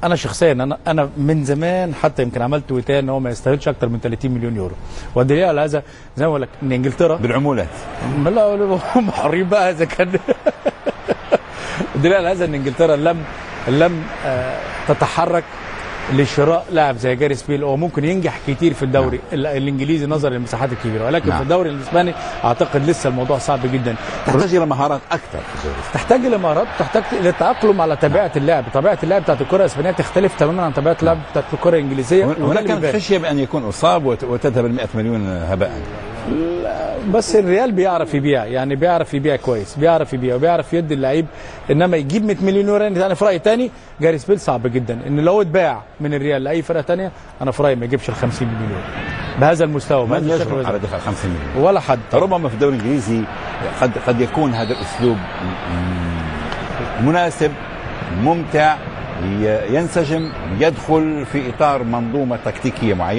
انا شخصيا انا من زمان حتى يمكن عملت تويتات ان هو ما يستاهلش اكتر من 30 مليون يورو. والدليل على هذا زي ما بقول لك ان انجلترا بالعمولات. لا هم حرين بقى اذا كان الدليل على هذا ان انجلترا لم تتحرك لشراء لاعب زي جاريث بيل. هو ممكن ينجح كتير في الدوري الانجليزي نظرا للمساحات الكبيره، ولكن في الدوري الاسباني اعتقد لسه الموضوع صعب جدا. تحتاج الى مهارات اكثر، تحتاج الى مهارات، تحتاج للتاقلم على طبيعه اللعب. طبيعه اللعب بتاعت الكره الاسبانيه تختلف تماما عن طبيعه اللعب بتاعت الكره الانجليزيه. هناك خشيه بان يكون اصاب وتذهب ال 100 مليون هباء. بس الريال بيعرف يبيع، يعني بيعرف يبيع كويس، بيعرف يبيع وبيعرف يدي اللعيب. انما يجيب 100 مليون يورو انا في رايي تاني جاريث بيل صعب جدا ان لو اتباع من الريال لاي فرقه ثانيه انا في رايي ما يجيبش ال 50 مليون بهذا المستوى. ما يجرؤ على دفع 50 مليون ولا حد. ربما في الدوري الانجليزي قد يكون هذا الاسلوب مناسب ممتع، ينسجم، يدخل في اطار منظومه تكتيكيه معينه.